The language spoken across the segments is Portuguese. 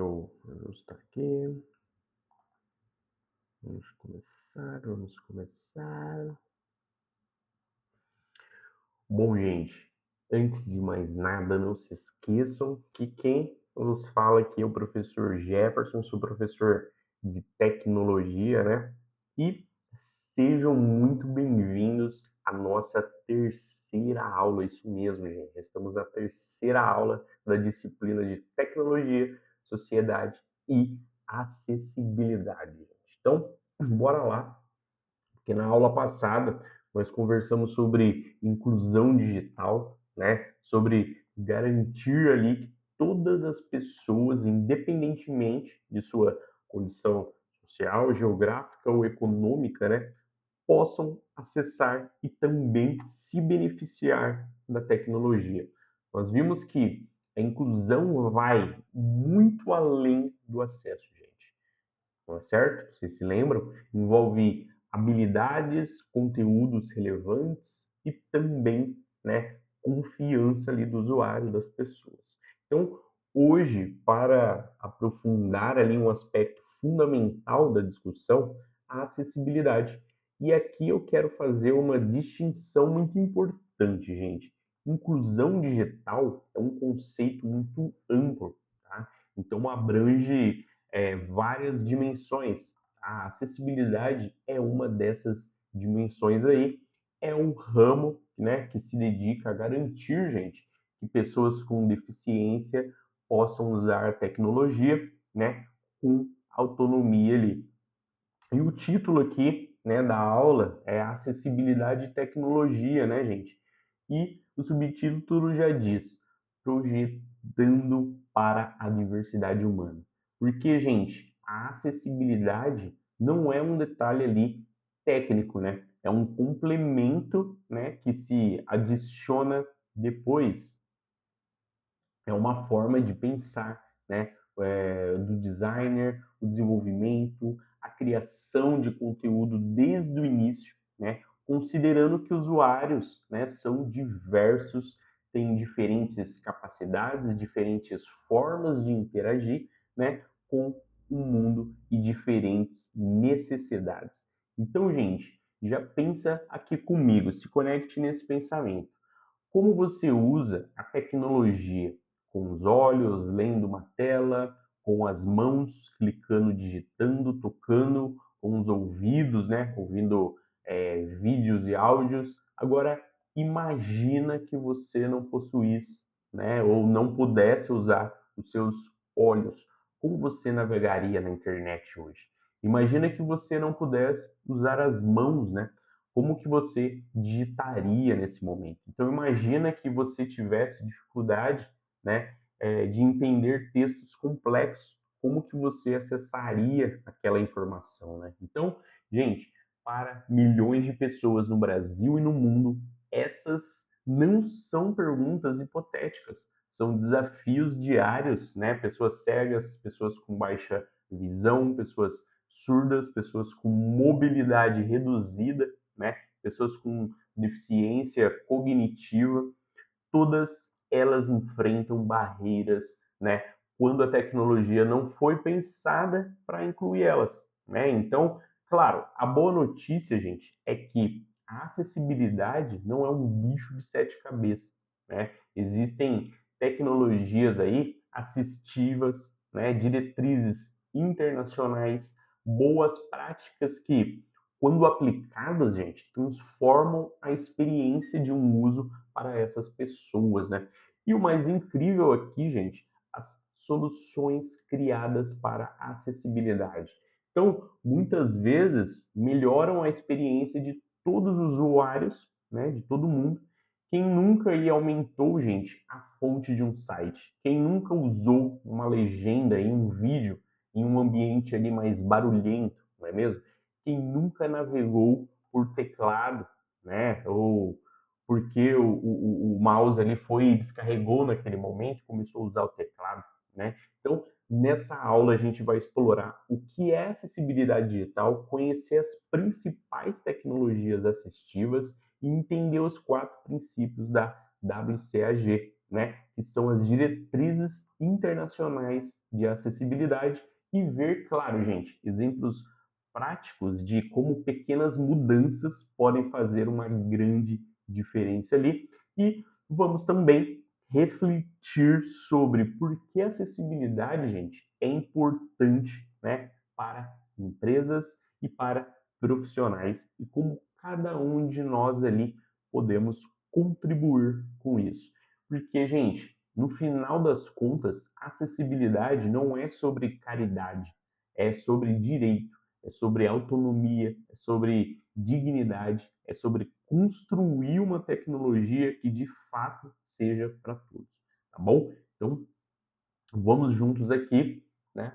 eu ajustar aqui. Vamos começar. Bom, gente, antes de mais nada, não se esqueçam que quem nos fala aqui é o professor Jefferson, sou professor de tecnologia, né? E sejam muito bem-vindos à nossa terceira aula, isso mesmo, gente. Estamos na terceira aula da disciplina de tecnologia, sociedade e acessibilidade, gente. Então, bora lá, porque na aula passada nós conversamos sobre inclusão digital, né? Sobre garantir ali que todas as pessoas, independentemente de sua condição social, geográfica ou econômica, né, possam acessar e também se beneficiar da tecnologia. Nós vimos que a inclusão vai muito além do acesso, gente, não é certo? Vocês se lembram? Envolve habilidades, conteúdos relevantes e também, né, confiança ali do usuário, das pessoas. Então, hoje, para aprofundar ali um aspecto fundamental da discussão, a acessibilidade. E aqui eu quero fazer uma distinção muito importante, gente. Inclusão digital é um conceito muito amplo, tá? Então abrange várias dimensões. A acessibilidade é uma dessas dimensões aí. É um ramo, né, que se dedica a garantir, gente, que pessoas com deficiência possam usar a tecnologia, né, com autonomia ali. E o título aqui, né, da aula é Acessibilidade e Tecnologia, né, gente? E o subtítulo já diz: Projetando para a Diversidade Humana. Porque, gente, a acessibilidade não é um detalhe ali técnico, né? É um complemento, né, que se adiciona depois. É uma forma de pensar, né, do designer, o desenvolvimento, a criação de conteúdo desde o início, né, considerando que usuários, né, são diversos, têm diferentes capacidades, diferentes formas de interagir, né, com o mundo e diferentes necessidades. Então, gente, já pensa aqui comigo, se conecte nesse pensamento. Como você usa a tecnologia? Com os olhos, lendo uma tela, com as mãos, clicando, digitando, tocando, com os ouvidos, né? Ouvindo vídeos e áudios. Agora, imagina que você não possuísse, né? Ou não pudesse usar os seus olhos. Como você navegaria na internet hoje? Imagina que você não pudesse usar as mãos, né? Como que você digitaria nesse momento? Então imagina que você tivesse dificuldade, né, de entender textos complexos, como que você acessaria aquela informação, né? Então, gente, para milhões de pessoas no Brasil e no mundo, essas não são perguntas hipotéticas, são desafios diários, né? Pessoas cegas, pessoas com baixa visão, pessoas surdas, pessoas com mobilidade reduzida, né? Pessoas com deficiência cognitiva, todas elas enfrentam barreiras, né? Quando a tecnologia não foi pensada para incluir elas, né? Então, claro, a boa notícia, gente, é que a acessibilidade não é um bicho de sete cabeças, né? Existem tecnologias aí assistivas, né? Diretrizes internacionais, boas práticas que, quando aplicadas, gente, transformam a experiência de um uso para essas pessoas, né? E o mais incrível aqui, gente, as soluções criadas para a acessibilidade. Então, muitas vezes melhoram a experiência de todos os usuários, né, de todo mundo. Quem nunca aí aumentou, gente, a fonte de um site? Quem nunca usou uma legenda em um vídeo em um ambiente ali mais barulhento, não é mesmo? Quem nunca navegou por teclado, né? Ou porque o mouse ali foi e descarregou naquele momento, começou a usar o teclado, né? Então, nessa aula a gente vai explorar o que é acessibilidade digital, conhecer as principais tecnologias assistivas e entender os quatro princípios da WCAG, né, que são as diretrizes internacionais de acessibilidade e ver, claro, gente, exemplos práticos de como pequenas mudanças podem fazer uma grande diferença ali. E vamos também refletir sobre por que a acessibilidade, gente, é importante, né, para empresas e para profissionais e como cada um de nós ali podemos contribuir com isso. Porque, gente, no final das contas, acessibilidade não é sobre caridade, é sobre direito, é sobre autonomia, é sobre dignidade, é sobre construir uma tecnologia que de fato seja para todos, tá bom? Então, vamos juntos aqui, né,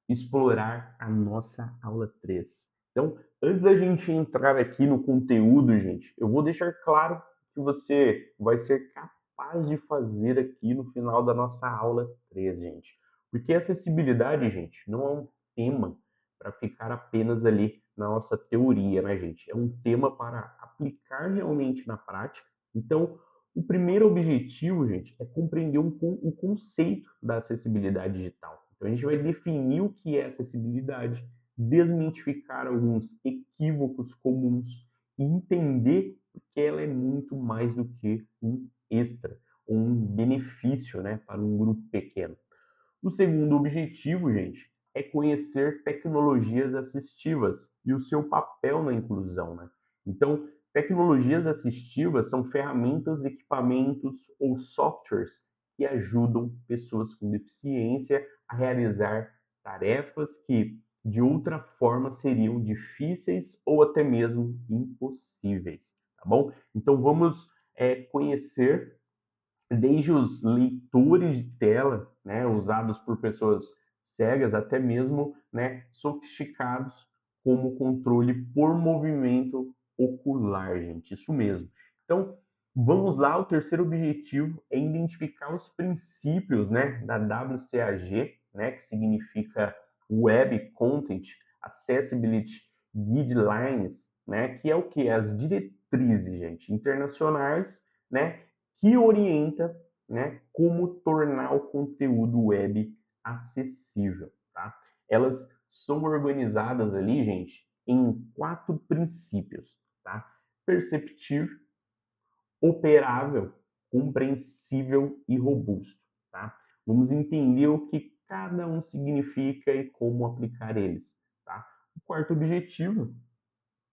explorar a nossa aula 3. Então, antes da gente entrar aqui no conteúdo, gente, eu vou deixar claro que você vai ser capaz de fazer aqui no final da nossa aula 3, gente. Porque acessibilidade, gente, não é um tema para ficar apenas ali na nossa teoria, né, gente? É um tema para aplicar realmente na prática. Então, o primeiro objetivo, gente, é compreender o conceito da acessibilidade digital. Então, a gente vai definir o que é acessibilidade, desmitificar alguns equívocos comuns e entender que ela é muito mais do que um extra, ou um benefício, né, para um grupo pequeno. O segundo objetivo, gente, é conhecer tecnologias assistivas e o seu papel na inclusão, né? Então, tecnologias assistivas são ferramentas, equipamentos ou softwares que ajudam pessoas com deficiência a realizar tarefas que de outra forma seriam difíceis ou até mesmo impossíveis, tá bom? Então vamos conhecer desde os leitores de tela, né, usados por pessoas cegas, até mesmo, né, sofisticados como controle por movimento ocular, gente, isso mesmo. Então, vamos lá, o terceiro objetivo é identificar os princípios, né, da WCAG, né, que significa Web Content Accessibility Guidelines, né, que é o que? As diretrizes, gente, internacionais, né, que orienta, né, como tornar o conteúdo web acessível, tá? Elas são organizadas ali, gente, em 4 princípios, tá? Perceptível, operável, compreensível e robusto, tá? Vamos entender o que cada um significa e como aplicar eles, tá? O quarto objetivo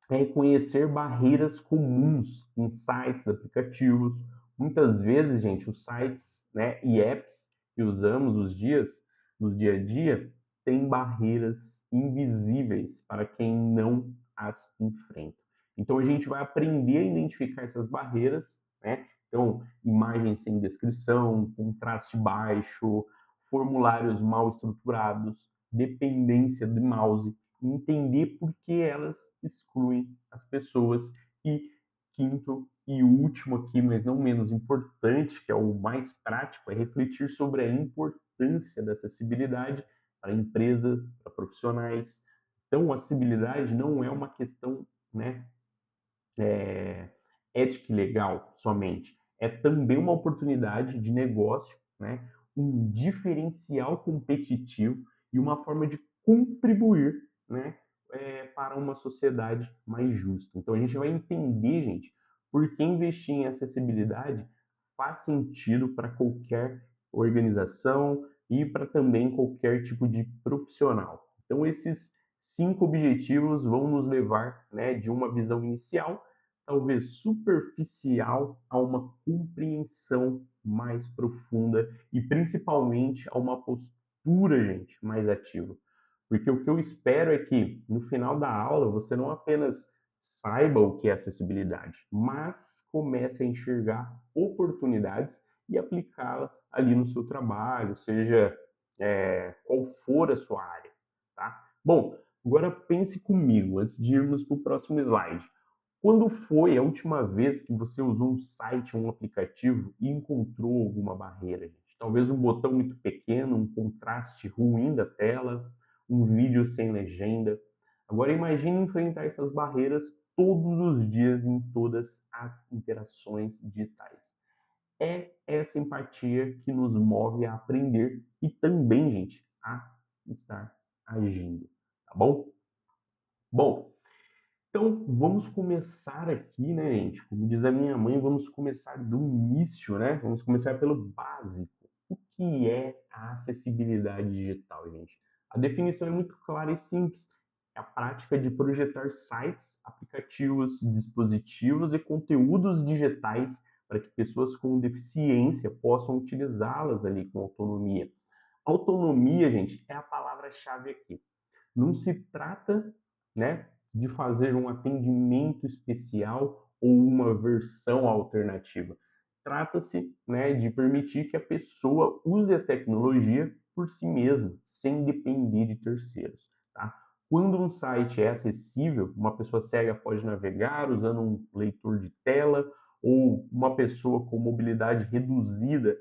é reconhecer barreiras comuns em sites, aplicativos. Muitas vezes, gente, os sites, né, e apps que usamos no dia a dia, têm barreiras invisíveis para quem não as enfrenta. Então a gente vai aprender a identificar essas barreiras, né? Então, imagens sem descrição, contraste baixo, formulários mal estruturados, dependência do mouse, entender por que elas excluem as pessoas. E quinto e último aqui, mas não menos importante, que é o mais prático, é refletir sobre a importância da acessibilidade para empresas, para profissionais. Então, acessibilidade não é uma questão, né, é, ética e legal somente, é também uma oportunidade de negócio, né, um diferencial competitivo e uma forma de contribuir, né, para uma sociedade mais justa. Então a gente vai entender, gente, por que investir em acessibilidade faz sentido para qualquer organização e para também qualquer tipo de profissional. Então esses 5 objetivos vão nos levar, né, de uma visão inicial talvez superficial a uma compreensão mais profunda e principalmente a uma postura, gente, mais ativa. Porque o que eu espero é que no final da aula você não apenas saiba o que é acessibilidade, mas comece a enxergar oportunidades e aplicá-la ali no seu trabalho, seja qual for a sua área, tá? Bom, agora pense comigo, antes de irmos para o próximo slide. Quando foi a última vez que você usou um site, um aplicativo e encontrou alguma barreira, gente? Talvez um botão muito pequeno, um contraste ruim da tela, um vídeo sem legenda. Agora imagine enfrentar essas barreiras todos os dias em todas as interações digitais. é essa empatia que nos move a aprender e também, gente, a estar agindo, tá bom? Bom, então vamos começar aqui, né, gente? Como diz a minha mãe, vamos começar do início, né? Vamos começar pelo básico. O que é a acessibilidade digital, gente? A definição é muito clara e simples. É a prática de projetar sites, aplicativos, dispositivos e conteúdos digitais para que pessoas com deficiência possam utilizá-las ali com autonomia. Autonomia, gente, é a palavra-chave aqui. Não se trata, né, de fazer um atendimento especial ou uma versão alternativa. Trata-se, né, de permitir que a pessoa use a tecnologia por si mesma, sem depender de terceiros, tá? Quando um site é acessível, uma pessoa cega pode navegar usando um leitor de tela, ou uma pessoa com mobilidade reduzida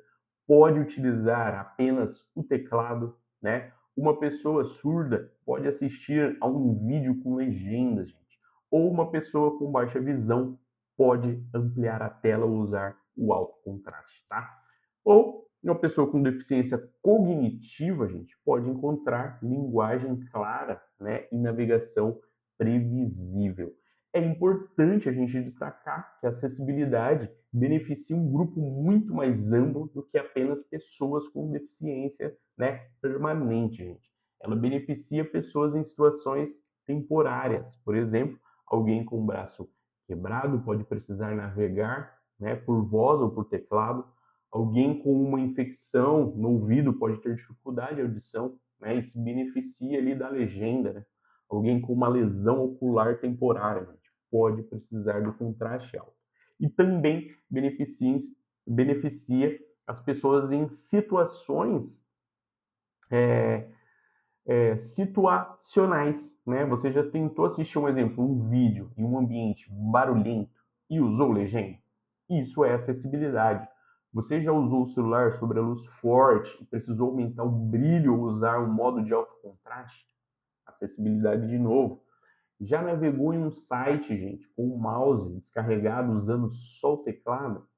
pode utilizar apenas o teclado, né? Uma pessoa surda pode assistir a um vídeo com legendas, gente. Ou uma pessoa com baixa visão pode ampliar a tela ou usar o alto contraste, tá? Ou uma pessoa com deficiência cognitiva, gente, pode encontrar linguagem clara, né, e navegação previsível. É importante a gente destacar que a acessibilidade beneficia um grupo muito mais amplo do que apenas pessoas com deficiência, né, permanente, gente. Ela beneficia pessoas em situações temporárias. Por exemplo, alguém com o braço quebrado pode precisar navegar, né, por voz ou por teclado. Alguém com uma infecção no ouvido pode ter dificuldade de audição, né, e se beneficia ali da legenda, né? Alguém com uma lesão ocular temporária, gente, pode precisar do contraste alto. E também beneficia as pessoas em situações situacionais, né? Você já tentou assistir um exemplo, um vídeo em um ambiente barulhento e usou legenda? Isso é acessibilidade. Você já usou o celular sobre a luz forte e precisou aumentar o brilho ou usar um modo de alto contraste? Acessibilidade de novo. Já navegou em um site, gente, com o mouse descarregado usando só o teclado?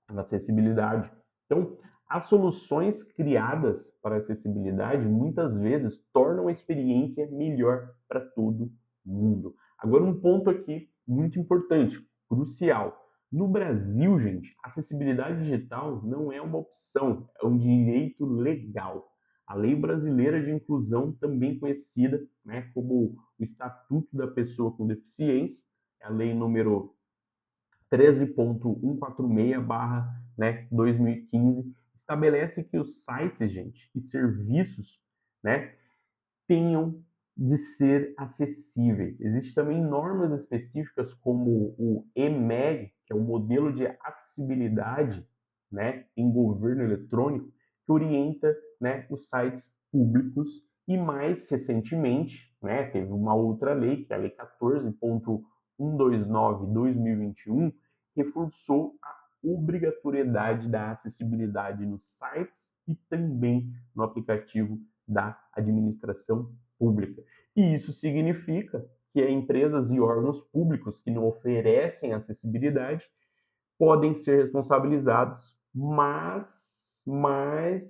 Acessibilidade. Então, as soluções criadas para acessibilidade muitas vezes tornam a experiência melhor para todo mundo. Agora, um ponto aqui muito importante, crucial. No Brasil, gente, acessibilidade digital não é uma opção, é um direito legal. A Lei Brasileira de Inclusão, também conhecida, né, como o Estatuto da Pessoa com Deficiência, é a lei número 13.146, né, 2015, estabelece que os sites, gente, e serviços, né, tenham de ser acessíveis. Existem também normas específicas como o EMEG, que é o modelo de acessibilidade, né, em governo eletrônico, que orienta, né, os sites públicos. E mais recentemente, né, teve uma outra lei, que é a Lei 14.129/2021, reforçou a obrigatoriedade da acessibilidade nos sites e também no aplicativo da administração pública. E isso significa que empresas e órgãos públicos que não oferecem acessibilidade podem ser responsabilizados, mas mais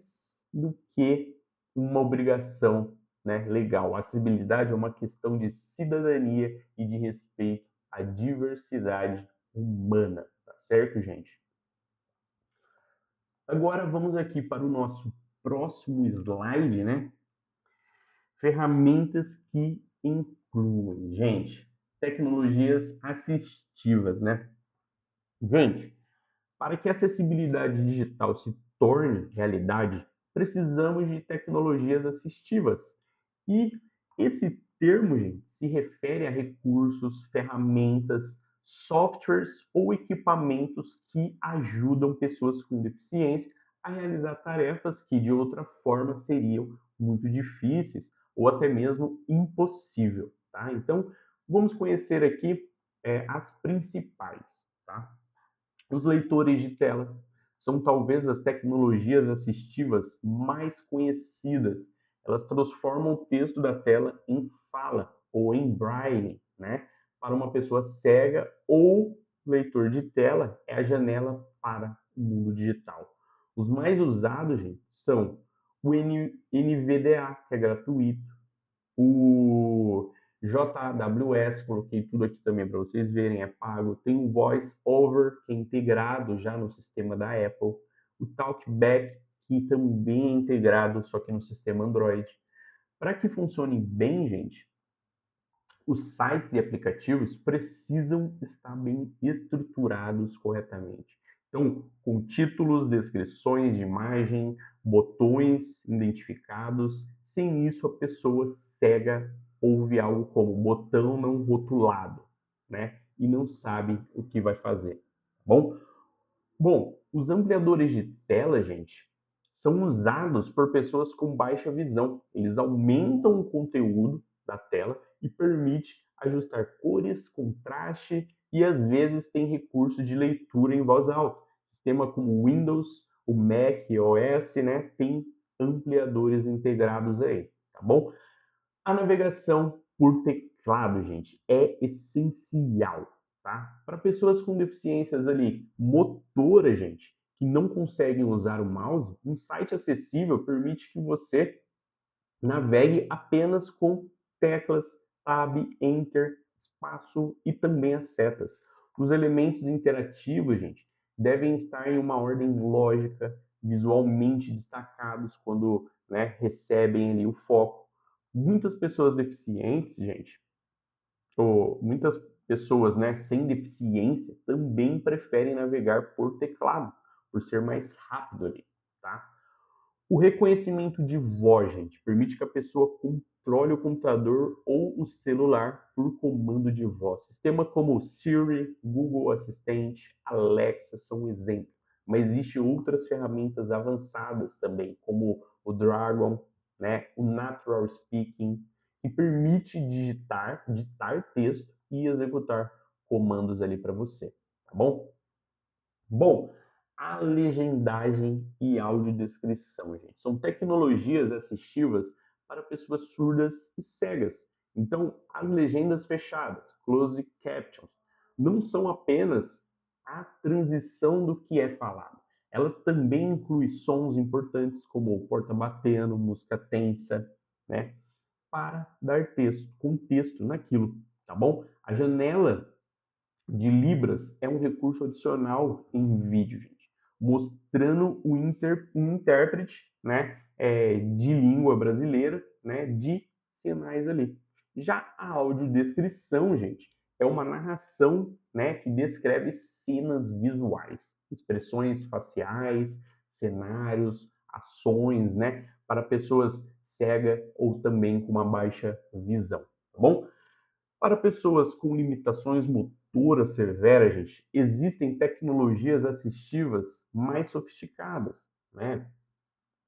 do que uma obrigação, né, legal. A acessibilidade é uma questão de cidadania e de respeito à diversidade humana, tá certo, gente? Agora vamos aqui para o nosso próximo slide, né? Ferramentas que incluem, gente, tecnologias assistivas, né? Gente, para que a acessibilidade digital se torne realidade, precisamos de tecnologias assistivas. E esse termo, gente, se refere a recursos, ferramentas, softwares ou equipamentos que ajudam pessoas com deficiência a realizar tarefas que de outra forma seriam muito difíceis ou até mesmo impossível, tá? Então, vamos conhecer aqui as principais, tá? Os leitores de tela são talvez as tecnologias assistivas mais conhecidas. Elas transformam o texto da tela em fala ou em braille, né? Para uma pessoa cega, ou leitor de tela é a janela para o mundo digital. Os mais usados, gente, são o NVDA, que é gratuito, o JAWS, coloquei tudo aqui também para vocês verem, é pago. Tem o Voice Over, que é integrado já no sistema da Apple. O Talkback, que também é integrado, só que no sistema Android. Para que funcione bem, gente, os sites e aplicativos precisam estar bem estruturados corretamente. Então, com títulos, descrições de imagem, botões identificados. Sem isso, a pessoa cega ouve algo como botão não rotulado, né? E não sabe o que vai fazer. Tá bom? Bom, os ampliadores de tela, gente, são usados por pessoas com baixa visão. Eles aumentam o conteúdo da tela e permite ajustar cores, contraste e às vezes tem recurso de leitura em voz alta. Sistema como o Windows, o Mac OS, né, tem ampliadores integrados aí, tá bom? A navegação por teclado, gente, é essencial, tá? Para pessoas com deficiências ali motoras, gente, que não conseguem usar o mouse, um site acessível permite que você navegue apenas com teclas Tab, Enter, espaço e também as setas. Os elementos interativos, gente, devem estar em uma ordem lógica, visualmente destacados quando, né, recebem ali o foco. Muitas pessoas deficientes, gente, ou muitas pessoas, né, sem deficiência também preferem navegar por teclado, por ser mais rápido ali, tá? O reconhecimento de voz, gente, permite que a pessoa controle o computador ou o celular por comando de voz. Sistema como Siri, Google Assistente, Alexa são um exemplo, mas existem outras ferramentas avançadas também, como o Dragon, né, o Natural Speaking, que permite ditar texto e executar comandos ali para você, tá bom? Bom, a legendagem e audiodescrição, gente, são tecnologias assistivas para pessoas surdas e cegas. Então, as legendas fechadas, closed captions, não são apenas a transição do que é falado. Elas também incluem sons importantes como porta batendo, música tensa, né? Para dar contexto naquilo, tá bom? A janela de Libras é um recurso adicional em vídeo, gente, mostrando um intérprete, né, de língua brasileira, né, de sinais ali. Já a audiodescrição, gente, é uma narração, né, que descreve cenas visuais, expressões faciais, cenários, ações, né, para pessoas cegas ou também com uma baixa visão, tá bom? Para pessoas com limitações motoras severas, gente, existem tecnologias assistivas mais sofisticadas, né?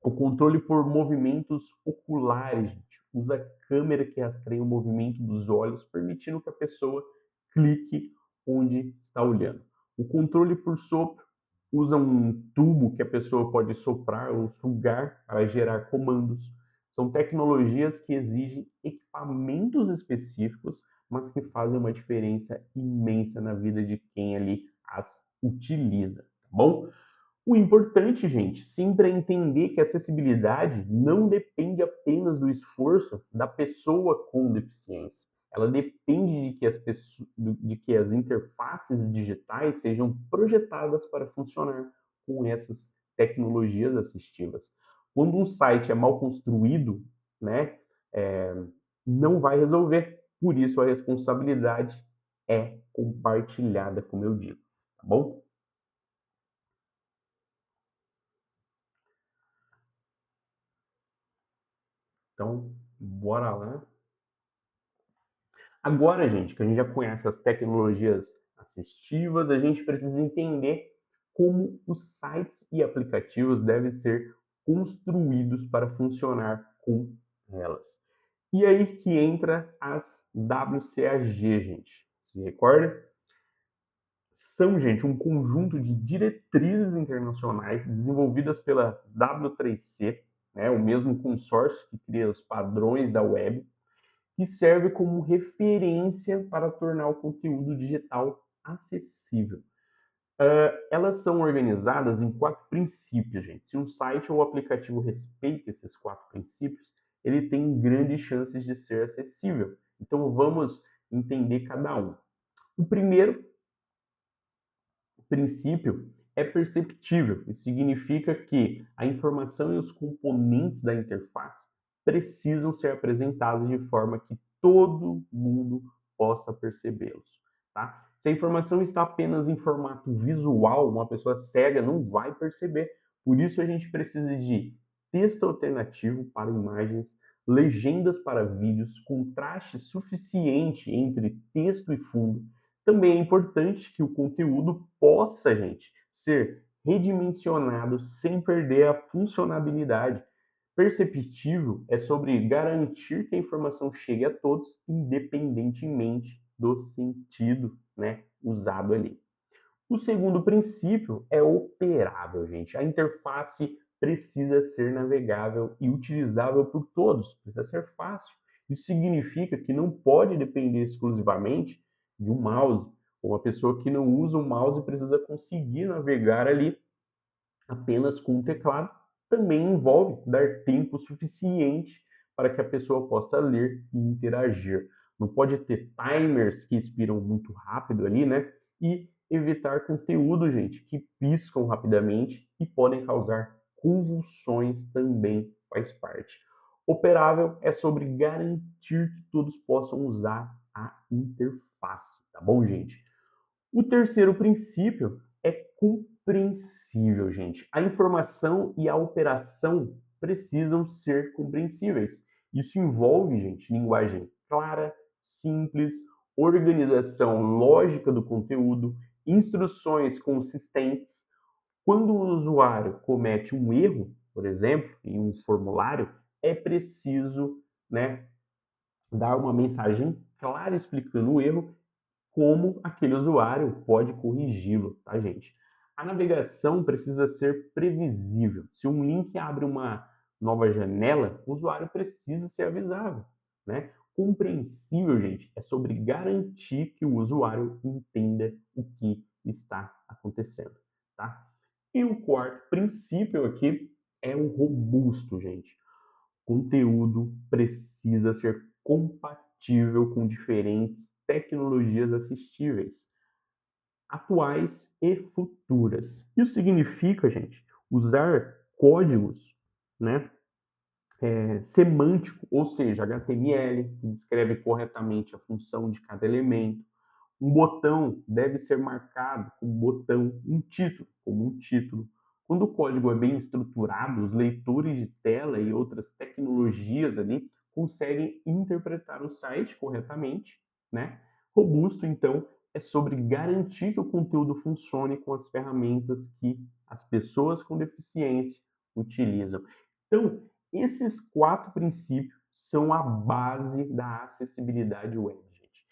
O controle por movimentos oculares, gente, usa câmera que rastreia o movimento dos olhos, permitindo que a pessoa clique onde está olhando. O controle por sopro usa um tubo que a pessoa pode soprar ou sugar para gerar comandos. São tecnologias que exigem equipamentos específicos, mas que fazem uma diferença imensa na vida de quem ali as utiliza, tá bom? O importante, gente, sempre é entender que a acessibilidade não depende apenas do esforço da pessoa com deficiência. Ela depende de que as interfaces digitais sejam projetadas para funcionar com essas tecnologias assistivas. Quando um site é mal construído, né, é, não vai resolver. Por isso, a responsabilidade é compartilhada, como eu digo, tá bom? Então, bora lá. Agora, gente, que a gente já conhece as tecnologias assistivas, a gente precisa entender como os sites e aplicativos devem ser construídos para funcionar com elas. E aí que entra as WCAG, gente. Se recorda? São, gente, um conjunto de diretrizes internacionais desenvolvidas pela W3C, né, o mesmo consórcio que cria os padrões da web, que serve como referência para tornar o conteúdo digital acessível. Elas são organizadas em 4 princípios, gente. Se um site ou aplicativo respeita esses 4 princípios, ele tem grandes chances de ser acessível. Então vamos entender cada um. O primeiro princípio é perceptível. Isso significa que a informação e os componentes da interface precisam ser apresentados de forma que todo mundo possa percebê-los. Tá? Se a informação está apenas em formato visual, uma pessoa cega não vai perceber. Por isso a gente precisa de texto alternativo para imagens, legendas para vídeos, contraste suficiente entre texto e fundo. Também é importante que o conteúdo possa, gente, ser redimensionado sem perder a funcionalidade. Perceptível é sobre garantir que a informação chegue a todos, independentemente do sentido, né, usado ali. O segundo princípio é operável, gente. A interface precisa ser navegável e utilizável por todos, precisa ser fácil. Isso significa que não pode depender exclusivamente de um mouse. Uma pessoa que não usa o mouse precisa conseguir navegar ali apenas com o teclado. Também envolve dar tempo suficiente para que a pessoa possa ler e interagir. Não pode ter timers que expiram muito rápido ali, né? E evitar conteúdo, gente, que piscam rapidamente e podem causar convulsões também faz parte. Operável é sobre garantir que todos possam usar a interface, tá bom, gente? O terceiro princípio é compreensível, gente. A informação e a operação precisam ser compreensíveis. Isso envolve, gente, linguagem clara, simples, organização lógica do conteúdo, instruções consistentes. Quando o usuário comete um erro, por exemplo, em um formulário, é preciso, né, dar uma mensagem clara explicando o erro, como aquele usuário pode corrigi-lo, tá, gente? A navegação precisa ser previsível. Se um link abre uma nova janela, o usuário precisa ser avisado, né? Compreensível, gente, é sobre garantir que o usuário entenda o que está acontecendo, tá? E o quarto princípio aqui é o robusto, gente. Conteúdo precisa ser compatível com diferentes tecnologias assistíveis, atuais e futuras. Isso significa, gente, usar códigos, né, semântico, ou seja, HTML, que descreve corretamente a função de cada elemento. Um botão deve ser marcado como botão, um título como um título. Quando o código é bem estruturado, os leitores de tela e outras tecnologias ali conseguem interpretar o site corretamente, né? Robusto, então, é sobre garantir que o conteúdo funcione com as ferramentas que as pessoas com deficiência utilizam. Então, esses 4 princípios são a base da acessibilidade web, gente.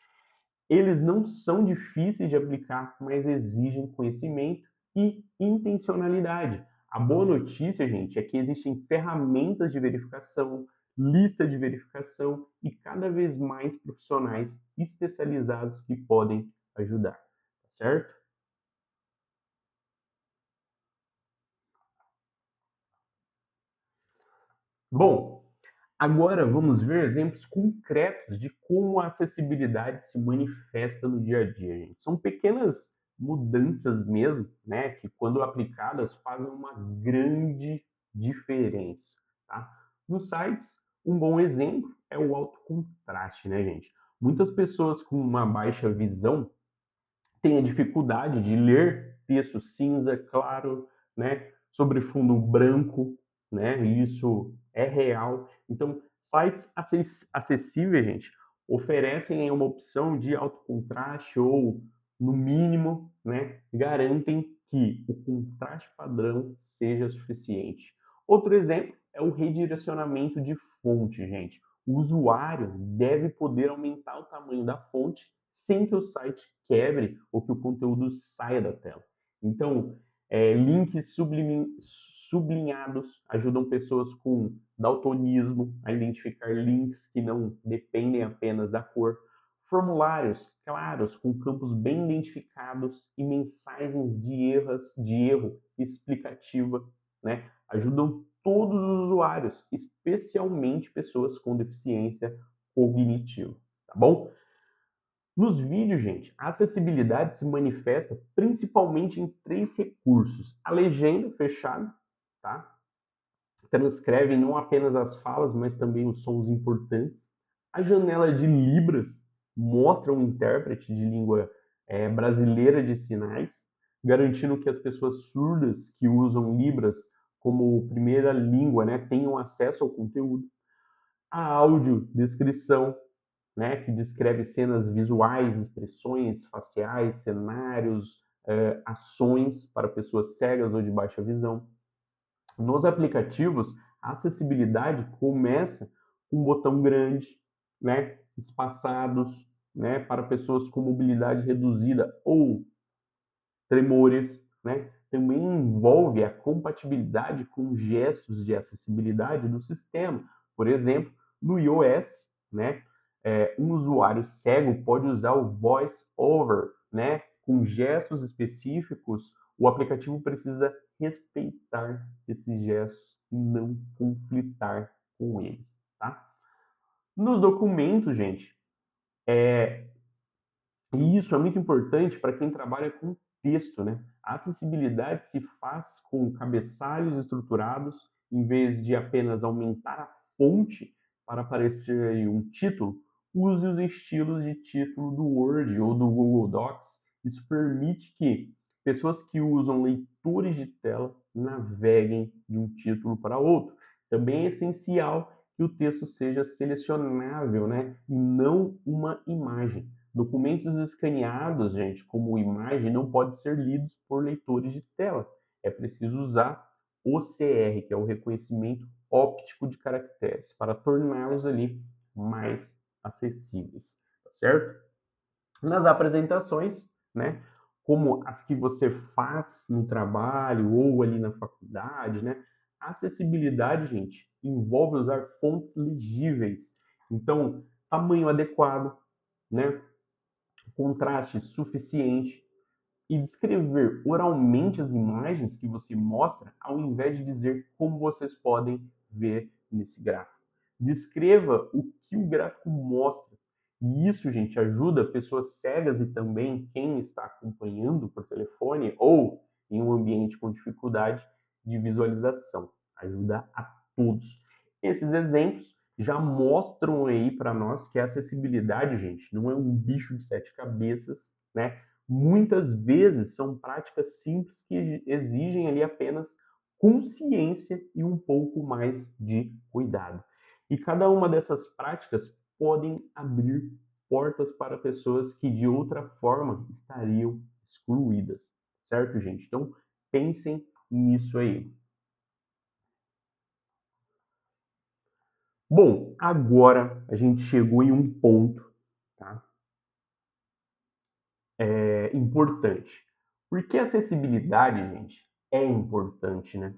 Eles não são difíceis de aplicar, mas exigem conhecimento e intencionalidade. A boa notícia, gente, é que existem ferramentas de verificação, lista de verificação e cada vez mais profissionais especializados que podem ajudar, tá certo? Bom, agora vamos ver exemplos concretos de como a acessibilidade se manifesta no dia a dia, gente. São pequenas mudanças mesmo, né, que quando aplicadas fazem uma grande diferença, tá? Nos sites, um bom exemplo é o alto contraste, né, gente? Muitas pessoas com uma baixa visão têm a dificuldade de ler texto cinza claro, né, sobre fundo branco, né? E isso é real. Então, sites acessíveis, gente, oferecem uma opção de alto contraste ou, no mínimo, né, garantem que o contraste padrão seja suficiente. Outro exemplo é o redirecionamento de fonte, gente. O usuário deve poder aumentar o tamanho da fonte sem que o site quebre ou que o conteúdo saia da tela. Então, links sublinhados ajudam pessoas com daltonismo a identificar links que não dependem apenas da cor. Formulários claros, com campos bem identificados e mensagens de erro explicativa, né? Ajudam todos os usuários, especialmente pessoas com deficiência cognitiva, tá bom? Nos vídeos, gente, a acessibilidade se manifesta principalmente em 3 recursos: a legenda fechada, tá? Transcreve não apenas as falas, mas também os sons importantes. A janela de Libras mostra um intérprete de língua brasileira de sinais, garantindo que as pessoas surdas que usam Libras como primeira língua, né, tenham acesso ao conteúdo. A audiodescrição, né, que descreve cenas visuais, expressões faciais, cenários, ações para pessoas cegas ou de baixa visão. Nos aplicativos, a acessibilidade começa com um botão grande, né, espaçados, né, para pessoas com mobilidade reduzida ou tremores, né? Também envolve a compatibilidade com gestos de acessibilidade do sistema. Por exemplo, no iOS, né, um usuário cego pode usar o Voice Over, né, com gestos específicos. O aplicativo precisa respeitar esses gestos e não conflitar com eles, tá? Nos documentos, gente, e isso é muito importante para quem trabalha com texto, né? A acessibilidade se faz com cabeçalhos estruturados, em vez de apenas aumentar a fonte para aparecer aí um título, use os estilos de título do Word ou do Google Docs. Isso permite que pessoas que usam leitores de tela naveguem de um título para outro. Também é essencial que o texto seja selecionável, né? E não uma imagem. Documentos escaneados, gente, como imagem, não podem ser lidos por leitores de tela. É preciso usar OCR, que é o reconhecimento óptico de caracteres, para torná-los ali mais acessíveis, tá certo? Nas apresentações, né, como as que você faz no trabalho ou ali na faculdade, né, a acessibilidade, gente, envolve usar fontes legíveis. Então, tamanho adequado, né, contraste suficiente e descrever oralmente as imagens que você mostra, ao invés de dizer como vocês podem ver nesse gráfico. Descreva o que o gráfico mostra. E isso, gente, ajuda pessoas cegas e também quem está acompanhando por telefone ou em um ambiente com dificuldade de visualização. Ajuda a todos. Esses exemplos já mostram aí para nós que a acessibilidade, gente, não é um bicho de 7 cabeças, né? Muitas vezes são práticas simples que exigem ali apenas consciência e um pouco mais de cuidado. E cada uma dessas práticas podem abrir portas para pessoas que de outra forma estariam excluídas, certo, gente? Então, pensem nisso aí. Bom, agora a gente chegou em um ponto, tá? Importante. Porque a acessibilidade, gente, é importante, né?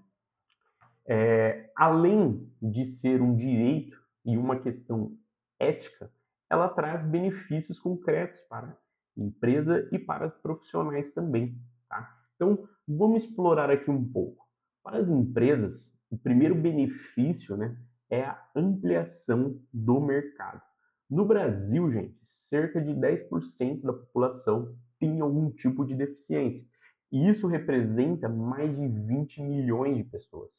Além de ser um direito e uma questão ética, ela traz benefícios concretos para a empresa e para os profissionais também, tá? Então, vamos explorar aqui um pouco. Para as empresas, o primeiro benefício, né, é a ampliação do mercado. No Brasil, gente, cerca de 10% da população tem algum tipo de deficiência. E isso representa mais de 20 milhões de pessoas.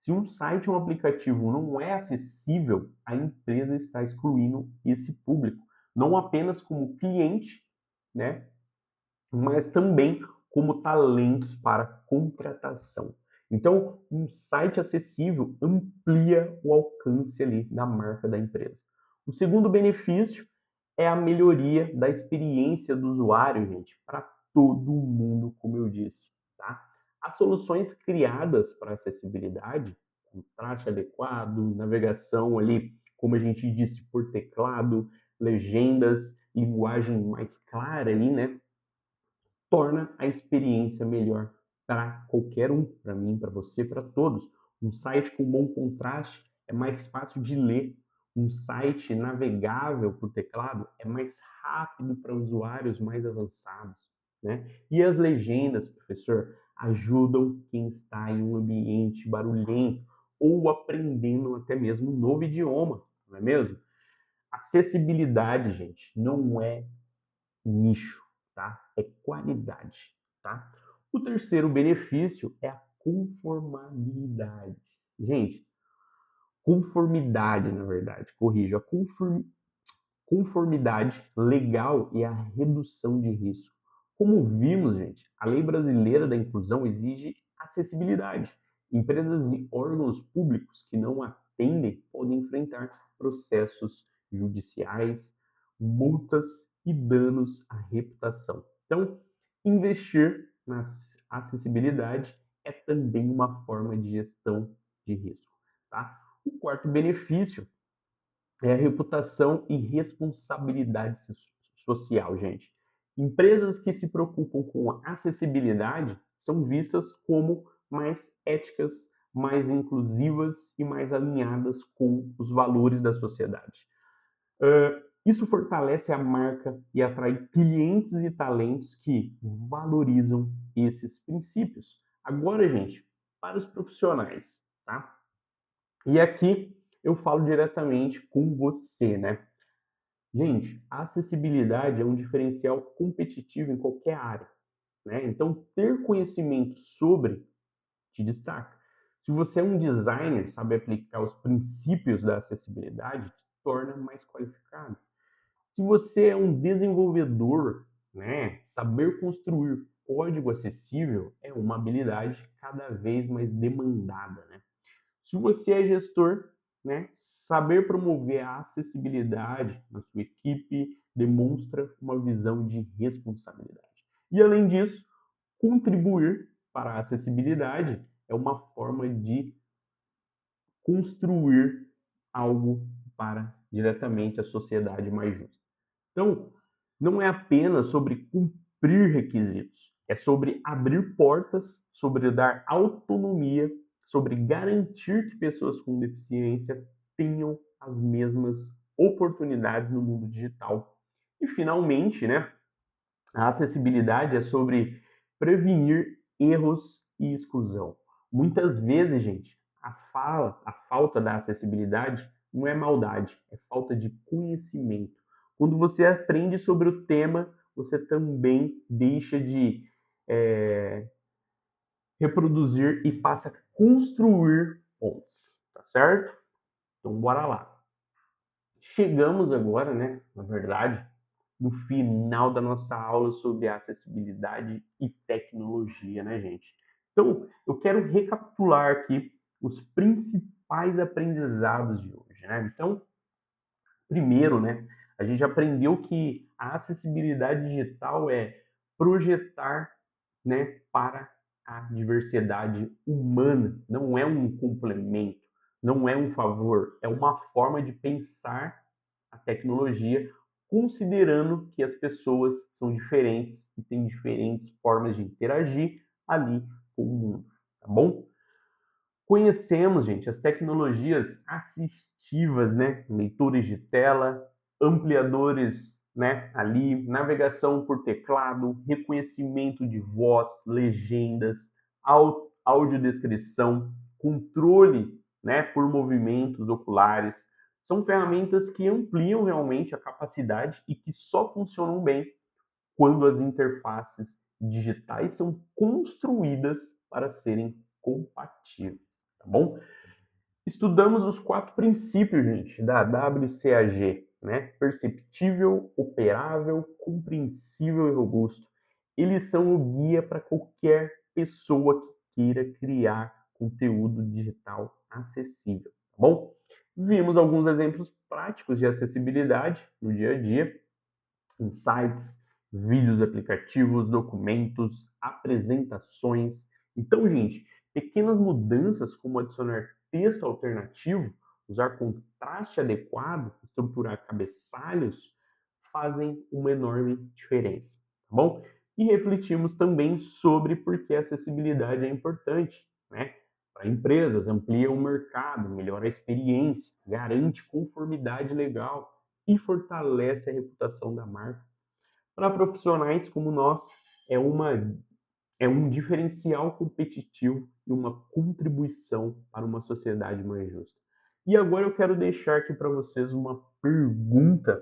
Se um site ou um aplicativo não é acessível, a empresa está excluindo esse público, não apenas como cliente, né, mas também como talentos para contratação. Então, um site acessível amplia o alcance ali da marca da empresa. O segundo benefício é a melhoria da experiência do usuário, gente, para todo mundo, como eu disse, tá? As soluções criadas para acessibilidade, contraste adequado, navegação ali, como a gente disse, por teclado, legendas, linguagem mais clara ali, né? Torna a experiência melhor para qualquer um, para mim, para você, para todos. Um site com bom contraste é mais fácil de ler. Um site navegável por teclado é mais rápido para usuários mais avançados, né? E as legendas, professor, ajudam quem está em um ambiente barulhento ou aprendendo até mesmo um novo idioma, não é mesmo? Acessibilidade, gente, não é nicho, tá? É qualidade, tá? O terceiro benefício é a conformabilidade. Gente, conformidade, na verdade, corrijo, conformidade legal e a redução de risco. Como vimos, gente, a Lei Brasileira da Inclusão exige acessibilidade. Empresas e órgãos públicos que não atendem podem enfrentar processos judiciais, multas e danos à reputação. Então, investir na acessibilidade é também uma forma de gestão de risco, tá? O quarto benefício é a reputação e responsabilidade social, gente. Empresas que se preocupam com a acessibilidade são vistas como mais éticas, mais inclusivas e mais alinhadas com os valores da sociedade. Isso fortalece a marca e atrai clientes e talentos que valorizam esses princípios. Agora, gente, para os profissionais, tá? E aqui eu falo diretamente com você, né? Gente, a acessibilidade é um diferencial competitivo em qualquer área, né? Então, ter conhecimento sobre te destaca. Se você é um designer, sabe aplicar os princípios da acessibilidade, te torna mais qualificado. Se você é um desenvolvedor, né, saber construir código acessível é uma habilidade cada vez mais demandada, né? Se você é gestor, né, saber promover a acessibilidade na sua equipe demonstra uma visão de responsabilidade. E além disso, contribuir para a acessibilidade é uma forma de construir algo para diretamente a sociedade mais justa. Então, não é apenas sobre cumprir requisitos, é sobre abrir portas, sobre dar autonomia, sobre garantir que pessoas com deficiência tenham as mesmas oportunidades no mundo digital. E finalmente, né, a acessibilidade é sobre prevenir erros e exclusão. Muitas vezes, gente, a falta da acessibilidade não é maldade, é falta de conhecimento. Quando você aprende sobre o tema, você também deixa de é, reproduzir e passa a construir pontes, tá certo? Então, bora lá. Chegamos agora, né, na verdade, no final da nossa aula sobre acessibilidade e tecnologia, né, gente? Então, eu quero recapitular aqui os principais aprendizados de hoje, né? Então, primeiro, né, a gente aprendeu que a acessibilidade digital é projetar, né, para a diversidade humana, não é um complemento, não é um favor, é uma forma de pensar a tecnologia considerando que as pessoas são diferentes e têm diferentes formas de interagir ali com o mundo, tá bom? Conhecemos, gente, as tecnologias assistivas, né? Leitores de tela, ampliadores, né? Ali, navegação por teclado, reconhecimento de voz, legendas, audiodescrição, controle, né? Por movimentos oculares. São ferramentas que ampliam realmente a capacidade e que só funcionam bem quando as interfaces digitais são construídas para serem compatíveis, tá bom? Estudamos os 4 princípios, gente, da WCAG, né? Perceptível, operável, compreensível e robusto. Eles são o guia para qualquer pessoa que queira criar conteúdo digital acessível, tá bom? Vimos alguns exemplos práticos de acessibilidade no dia a dia, em sites, vídeos aplicativos, documentos, apresentações. Então, gente, pequenas mudanças como adicionar texto alternativo, usar contraste adequado, estruturar cabeçalhos, fazem uma enorme diferença, tá bom? E refletimos também sobre por que a acessibilidade é importante, né? para empresas, amplia o mercado, melhora a experiência, garante conformidade legal e fortalece a reputação da marca. Para profissionais como nós, é uma é um diferencial competitivo e uma contribuição para uma sociedade mais justa. E agora eu quero deixar aqui para vocês uma pergunta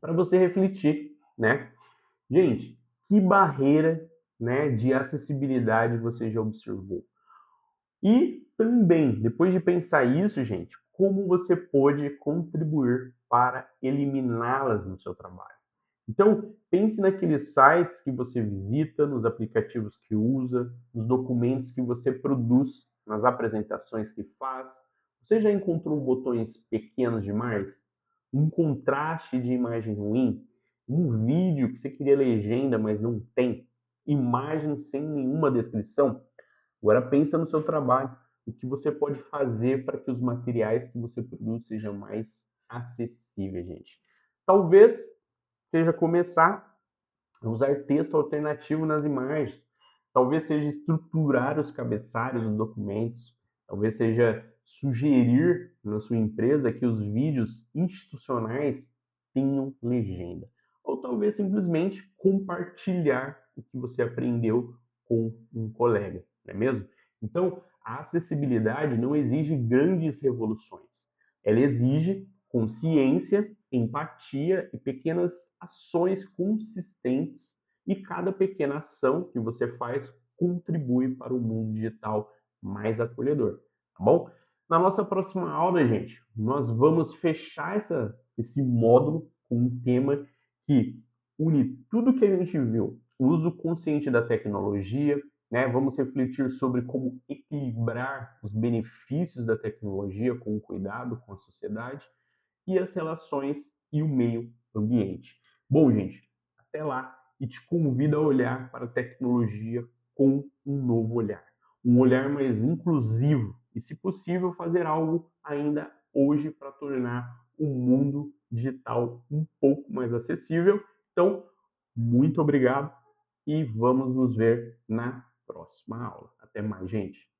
para você refletir, né? Gente, que barreira, né, de acessibilidade você já observou? E também, depois de pensar isso, gente, como você pode contribuir para eliminá-las no seu trabalho? Então, pense naqueles sites que você visita, nos aplicativos que usa, nos documentos que você produz, nas apresentações que faz. Você já encontrou botões pequenos demais? Um contraste de imagem ruim? Um vídeo que você queria legenda, mas não tem? Imagem sem nenhuma descrição? Agora pensa no seu trabalho, o que você pode fazer para que os materiais que você produz sejam mais acessíveis, gente. Talvez seja começar a usar texto alternativo nas imagens. Talvez seja estruturar os cabeçalhos dos documentos. Talvez seja sugerir na sua empresa que os vídeos institucionais tenham legenda. Ou talvez simplesmente compartilhar o que você aprendeu com um colega, não é mesmo? Então, a acessibilidade não exige grandes revoluções. Ela exige consciência, empatia e pequenas ações consistentes, e cada pequena ação que você faz contribui para o mundo digital mais acolhedor, tá bom? Na nossa próxima aula, gente, nós vamos fechar esse módulo com um tema que une tudo que a gente viu, o uso consciente da tecnologia, né? Vamos refletir sobre como equilibrar os benefícios da tecnologia com o cuidado com a sociedade e as relações e o meio ambiente. Bom, gente, até lá e te convido a olhar para a tecnologia com um novo olhar. Um olhar mais inclusivo e, se possível, fazer algo ainda hoje para tornar o mundo digital um pouco mais acessível. Então, muito obrigado e vamos nos ver na próxima aula. Até mais, gente.